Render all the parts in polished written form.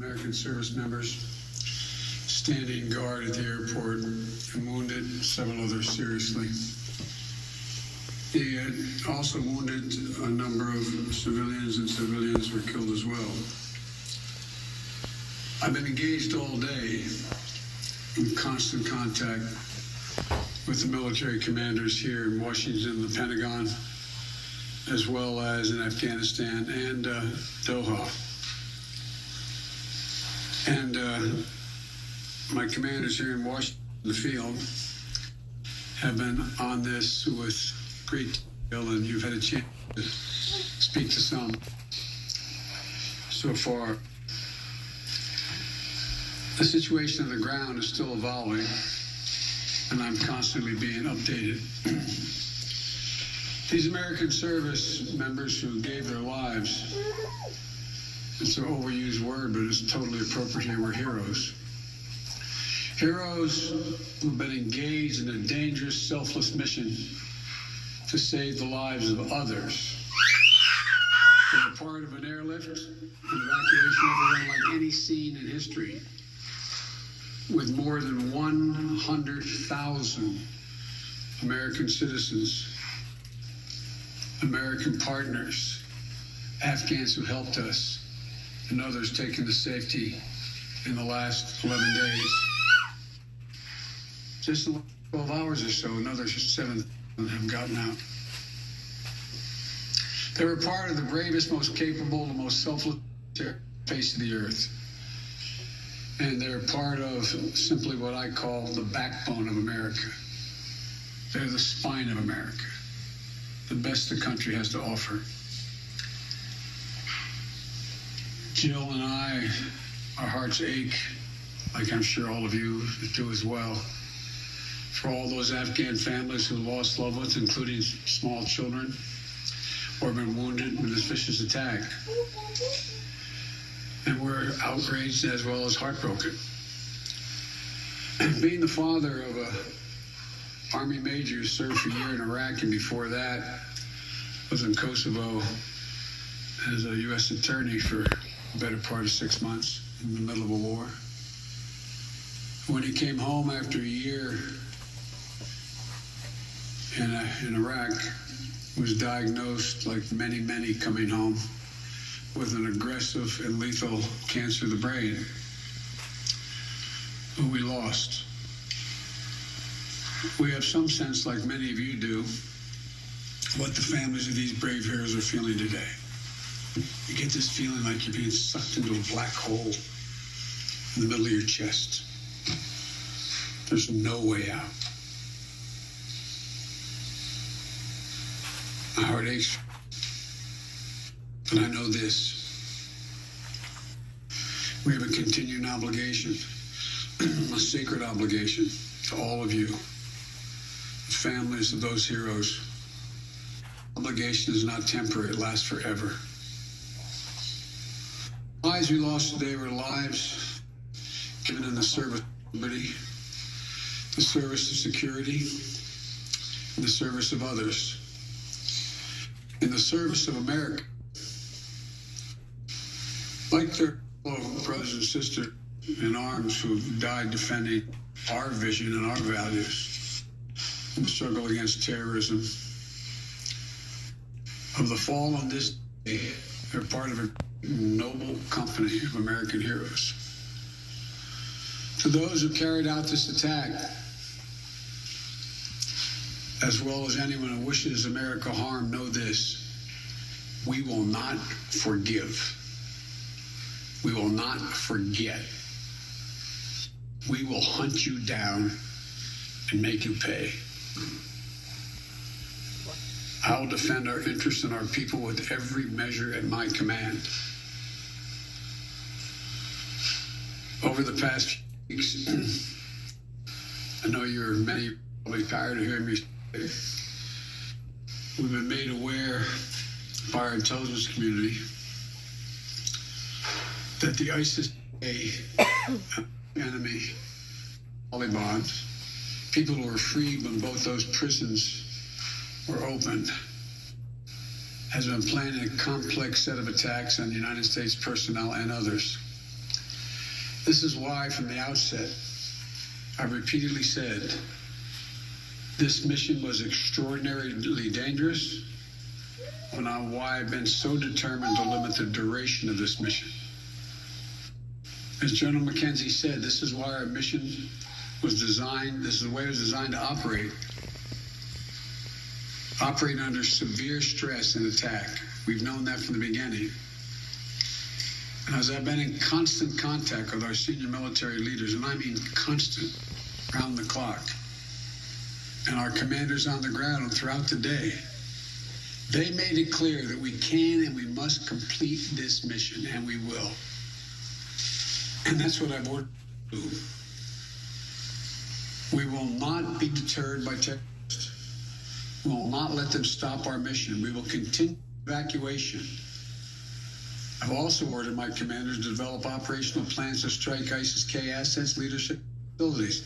American service members standing guard at the airport and wounded, several others seriously. He had also wounded a number of civilians, and civilians were killed as well. I've been engaged all day in constant contact with the military commanders here in Washington, the Pentagon, as well as in Afghanistan and Doha. And my commanders here in Washington, the field, have been on this with great deal, and you've had a chance to speak to some so far. The situation on the ground is still evolving, and I'm constantly being updated. These American service members who gave their lives, it's an overused word, but it's totally appropriate here, were heroes. Heroes who've been engaged in a dangerous, selfless mission to save the lives of others. They were part of an airlift, an evacuation overrun like any seen in history, with more than 100,000 American citizens, American partners, Afghans who helped us, and others taken to safety in the last 11 days. Just in 12 hours or so, another 7 have gotten out. They were part of the bravest, most capable, the most selfless face of the earth. And they're part of simply what I call the backbone of America. They're the spine of America, the best the country has to offer. Jill and I, our hearts ache, like I'm sure all of you do as well, for all those Afghan families who lost loved ones, including small children, or been wounded in this vicious attack. And we're outraged as well as heartbroken. Being the father of a Army major who served for a year in Iraq, and before that was in Kosovo as a U.S. attorney for the better part of 6 months in the middle of a war. When he came home after a year in Iraq, was diagnosed, like many, many coming home, with an aggressive and lethal cancer of the brain, who we lost. We have some sense, like many of you do, what the families of these brave heroes are feeling today. You get this feeling like you're being sucked into a black hole in the middle of your chest. There's no way out. My heart aches, but I know this. We have a continuing obligation, a sacred obligation to all of you, the families of those heroes. Obligation is not temporary, it lasts forever. The lives we lost today were lives given in the service of liberty, the service of security, and the service of others. In the service of America, like their brothers and sisters in arms who died defending our vision and our values in the struggle against terrorism. Of the fall on this day, they're part of a noble company of American heroes. To those who carried out this attack, as well as anyone who wishes America harm, know this: we will not forgive. We will not forget. We will hunt you down and make you pay. I will defend our interests and our people with every measure at my command. Over the past few weeks, I know many probably tired of hearing me say, we've been made aware by our intelligence community that the ISIS enemy, Taliban, people who were freed when both those prisons were opened, has been planning a complex set of attacks on United States personnel and others. This is why, from the outset, I've repeatedly said this mission was extraordinarily dangerous, and on why I've been so determined to limit the duration of this mission. As General McKenzie said, this is why our mission was designed, this is the way it was designed to operate under severe stress and attack. We've known that from the beginning. And as I've been in constant contact with our senior military leaders, and I mean constant, round the clock, and our commanders on the ground throughout the day, they made it clear that we can and we must complete this mission, and we will. And that's what I've ordered to do. We will not be deterred by terrorists. We will not let them stop our mission. We will continue evacuation. I've also ordered my commanders to develop operational plans to strike ISIS-K assets, leadership, facilities.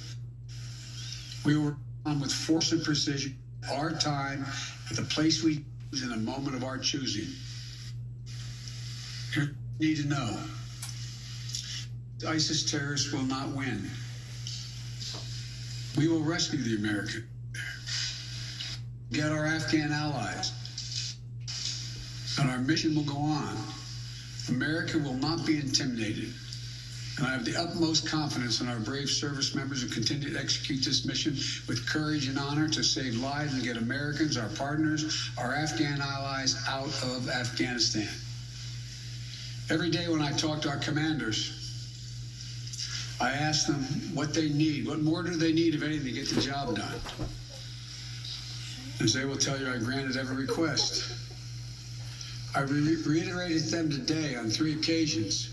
We will respond with force and precision, our time, at the place we choose, in a moment of our choosing. Here's what you need to know. ISIS terrorists will not win. We will rescue the American, get our Afghan allies, and our mission will go on. America will not be intimidated, and I have the utmost confidence in our brave service members who continue to execute this mission with courage and honor to save lives and get Americans, our partners, our Afghan allies out of Afghanistan. Every day when I talk to our commanders, I ask them what they need. What more do they need, if anything, to get the job done? As they will tell you, I granted every request. I reiterated to them today on 3 occasions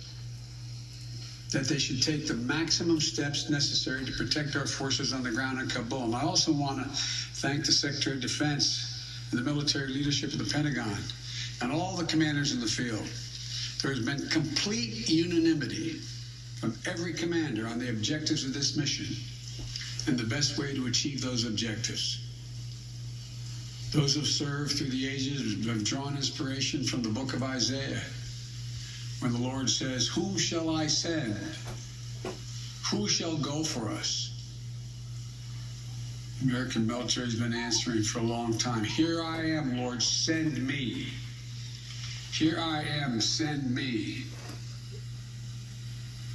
that they should take the maximum steps necessary to protect our forces on the ground in Kabul. And I also want to thank the Secretary of Defense and the military leadership of the Pentagon and all the commanders in the field. There has been complete unanimity from every commander on the objectives of this mission and the best way to achieve those objectives. Those who have served through the ages have drawn inspiration from the book of Isaiah, when the Lord says, "Whom shall I send? Who shall go for us?" The American military has been answering for a long time. "Here I am, Lord, send me. Here I am, send me."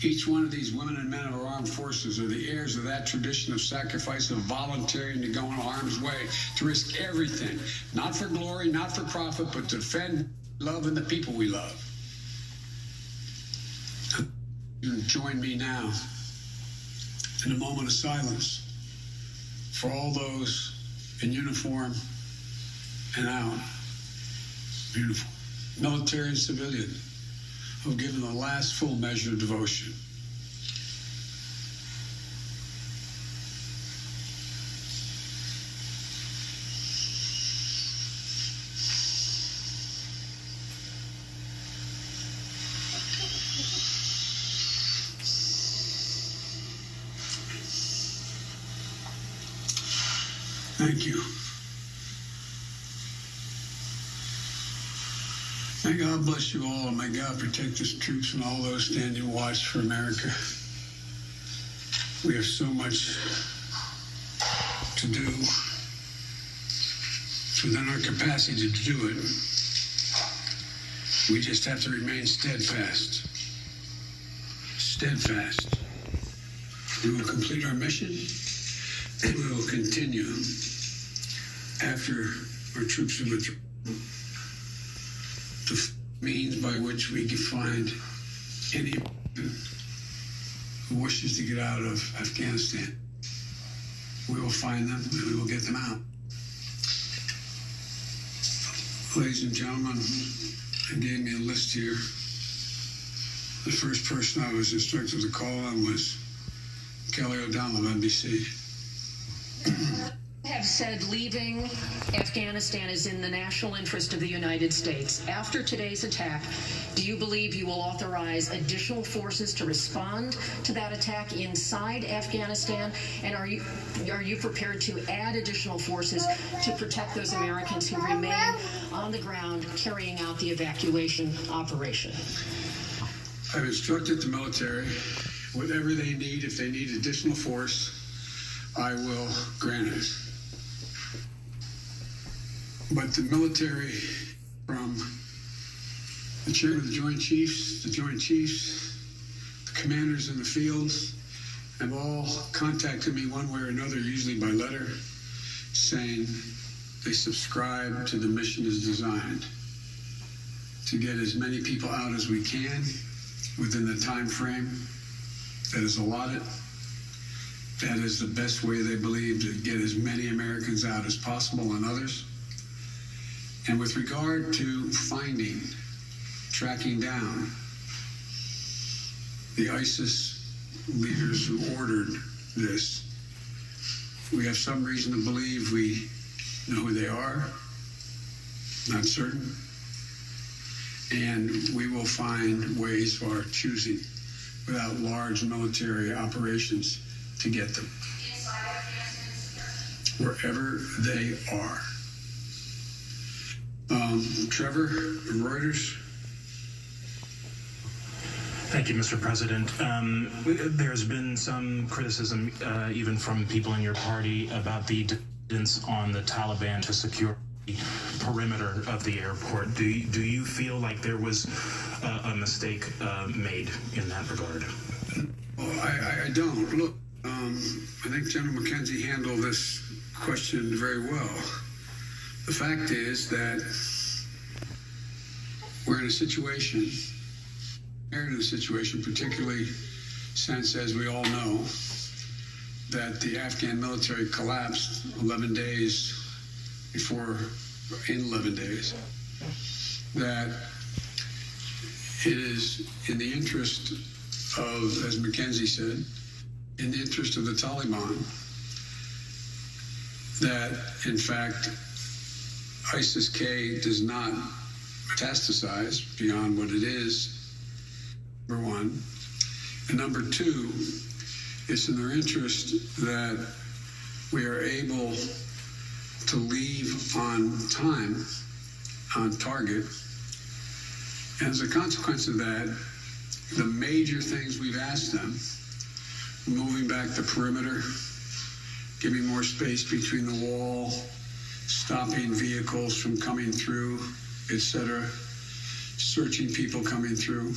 Each one of these women and men of our armed forces are the heirs of that tradition of sacrifice, of volunteering to go in harm's way, to risk everything, not for glory, not for profit, but to defend love and the people we love. You join me now in a moment of silence for all those in uniform and out, uniform, military and civilian, who have given the last full measure of devotion. Thank you. May God bless you all, and may God protect His troops and all those standing watch for America. We have so much to do. It's within our capacity to do it. We just have to remain steadfast. Steadfast. We will complete our mission, and we will continue after our troops have withdrawn the means by which we can find any who wishes to get out of Afghanistan. We will find them and we will get them out. Ladies and gentlemen, they gave me a list here. The first person I was instructed to call on was Kelly O'Donnell of NBC. Have said leaving Afghanistan is in the national interest of the United States. After today's attack, do you believe you will authorize additional forces to respond to that attack inside Afghanistan? And are you prepared to add additional forces to protect those Americans who remain on the ground carrying out the evacuation operation? I've instructed the military whatever they need. If they need additional force, I will grant it. But the military, from the chairman of the Joint Chiefs, the commanders in the field, have all contacted me one way or another, usually by letter, saying they subscribe to the mission as designed to get as many people out as we can within the time frame that is allotted. That is the best way they believe to get as many Americans out as possible and others. And with regard to finding, tracking down the ISIS leaders who ordered this, we have some reason to believe we know who they are, not certain, and we will find ways of our choosing without large military operations to get them wherever they are. Trevor, Reuters. Thank you, Mr. President. There's been some criticism, even from people in your party, about the dependence on the Taliban to secure the perimeter of the airport. Do you feel like there was a mistake made in that regard? Well, I don't. Look, I think General McKenzie handled this question very well. The fact is that we're in a situation, particularly since, as we all know, that the Afghan military collapsed 11 days before, in 11 days, that it is in the interest of, as McKenzie said, in the interest of the Taliban, that, in fact, ISIS-K does not metastasize beyond what it is, number one. And number two, it's in their interest that we are able to leave on time, on target. And as a consequence of that, the major things we've asked them, moving back the perimeter, giving more space between the wall, stopping vehicles from coming through, etc., searching people coming through.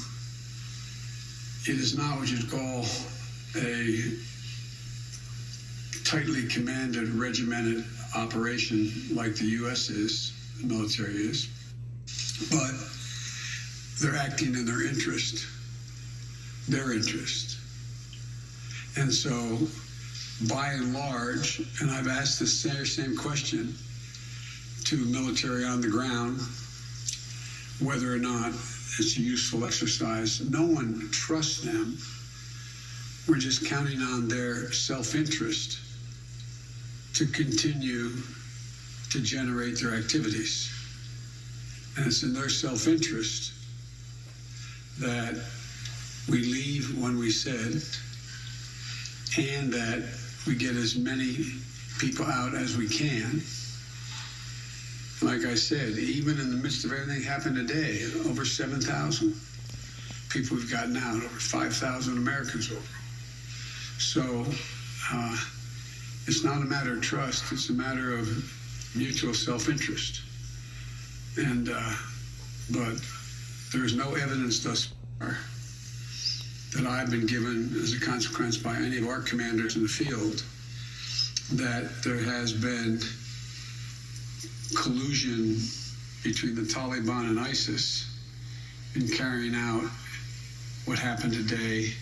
It is not what you'd call a tightly commanded, regimented operation like the U.S. is, the military is, but they're acting in their interest. And so, by and large, and I've asked this same question to military on the ground, whether or not it's a useful exercise. No one trusts them. We're just counting on their self-interest to continue to generate their activities. And it's in their self-interest that we leave when we said, and that we get as many people out as we can. Like I said, even in the midst of everything happened today, over 7,000 people we've gotten out, over 5,000 Americans over. So it's not a matter of trust, it's a matter of mutual self-interest. And but there is no evidence thus far that I've been given as a consequence by any of our commanders in the field that there has been collusion between the Taliban and ISIS in carrying out what happened today,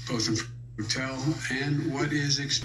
both in the hotel and what is expected.